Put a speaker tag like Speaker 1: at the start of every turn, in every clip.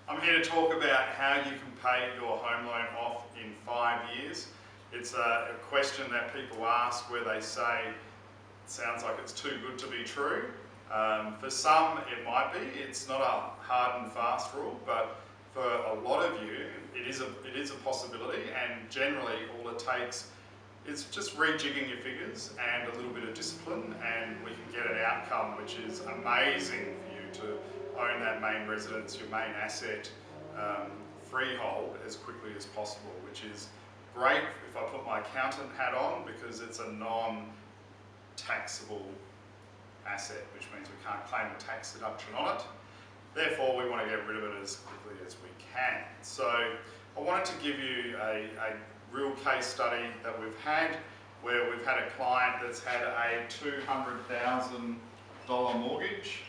Speaker 1: I'm here to talk about how you can pay your home loan off in 5 years. It's a question that people ask where they say, it sounds like it's too good to be true. For some it might be, it's not a hard and fast rule, but for a lot of you it is a possibility, and generally all it takes is just rejigging your figures and a little bit of discipline, and we can get an outcome which is amazing for you to own that main residence, your main asset, freehold as quickly as possible, which is great if I put my accountant hat on, because it's a non-taxable asset, which means we can't claim a tax deduction on it. Therefore, we want to get rid of it as quickly as we can. So I wanted to give you a real case study that we've had, where we've had a client that's had a $200,000 mortgage.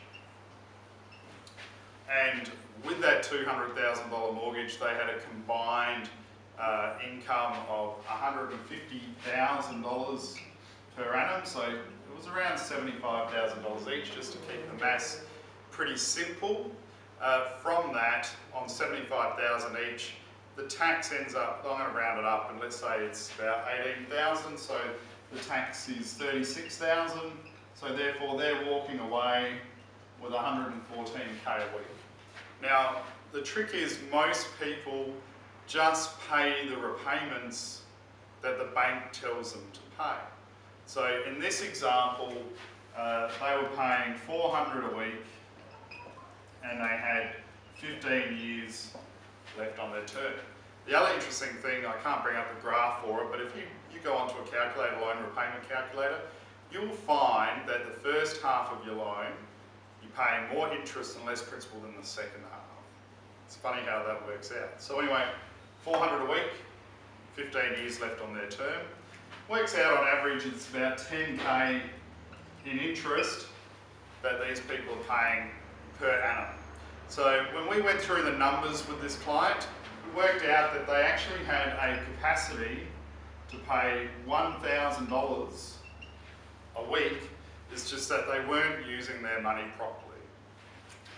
Speaker 1: And with that $200,000 mortgage, they had a combined income of $150,000 per annum. So it was around $75,000 each, just to keep the maths pretty simple. From that, on $75,000 each, the tax ends up, I'm going to round it up, and let's say it's about $18,000, so the tax is $36,000. So therefore they're walking away with $114K a week. Now, the trick is most people just pay the repayments that the bank tells them to pay. So in this example, they were paying $400 a week, and they had 15 years left on their term. The other interesting thing, I can't bring up the graph for it, but if you go onto a calculator, loan repayment calculator, you'll find that the first half of your loan, you're paying more interest and less principal than the second half. It's funny how that works out. So anyway, $400 a week, 15 years left on their term. Works out on average it's about $10K in interest that these people are paying per annum. So when we went through the numbers with this client, we worked out that they actually had a capacity to pay $1,000 a week. It's just that they weren't using their money properly.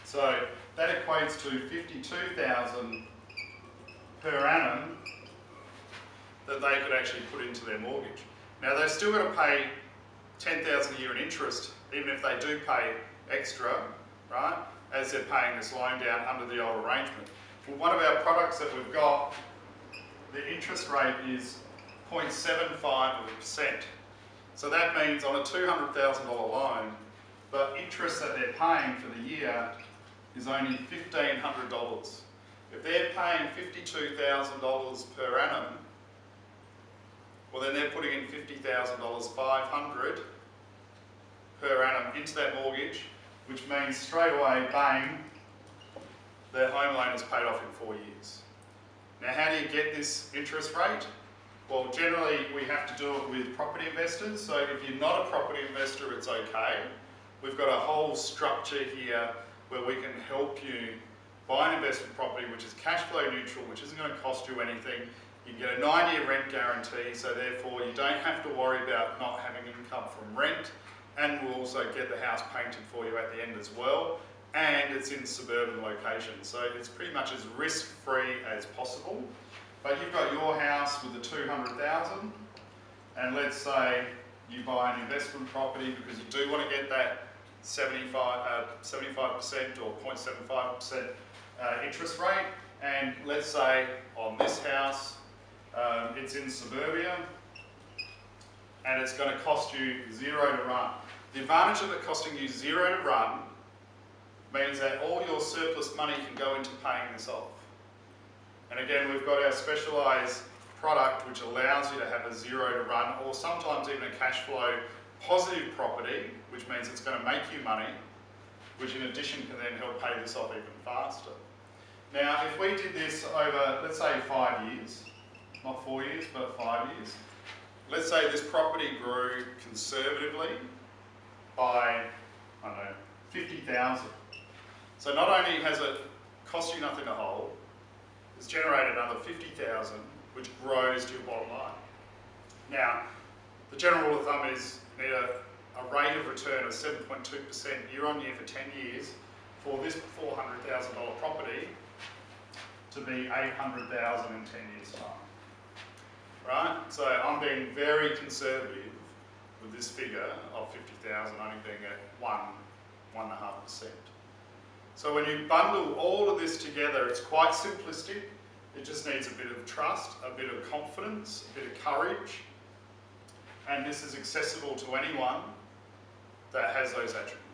Speaker 1: So that equates to $52,000 per annum that they could actually put into their mortgage. Now they've still got to pay $10,000 a year in interest, even if they do pay extra, right, as they're paying this loan down under the old arrangement. Well, one of our products that we've got, the interest rate is 0.75%. So that means on a $200,000 loan, the interest that they're paying for the year is only $1,500. If they're paying $52,000 per annum, well then they're putting in $50,500 per annum into that mortgage, which means straight away, bang, their home loan is paid off in 4 years. Now how do you get this interest rate? Well, generally we have to do it with property investors. So if you're not a property investor, it's okay. We've got a whole structure here where we can help you buy an investment property which is cash flow neutral, which isn't going to cost you anything. You can get a 9-year rent guarantee, so therefore you don't have to worry about not having income from rent, and we'll also get the house painted for you at the end as well, and it's in suburban locations, so it's pretty much as risk-free as possible. But you've got your house with the $200,000, and let's say you buy an investment property because you do want to get that 75% or 0.75% interest rate, and let's say on this house it's in suburbia and it's going to cost you $0 to run. The advantage of it costing you $0 to run means that all your surplus money can go into paying this off. And again, we've got our specialised product which allows you to have a $0 to run, or sometimes even a cash flow positive property, which means it's going to make you money, which in addition can then help pay this off even faster. Now, if we did this over, let's say 5 years, not 4 years, but 5 years, let's say this property grew conservatively by, I don't know, 50,000. So not only has it cost you nothing to hold, it's generated another 50,000, which grows to your bottom line. Now, the general rule of thumb is you need a rate of return of 7.2% year on year for 10 years for this $400,000 property to be 800,000 in 10 years' time. Right? So I'm being very conservative with this figure of 50,000 only being at 1.5%. So when you bundle all of this together, it's quite simplistic. It just needs a bit of trust, a bit of confidence, a bit of courage, and this is accessible to anyone that has those attributes.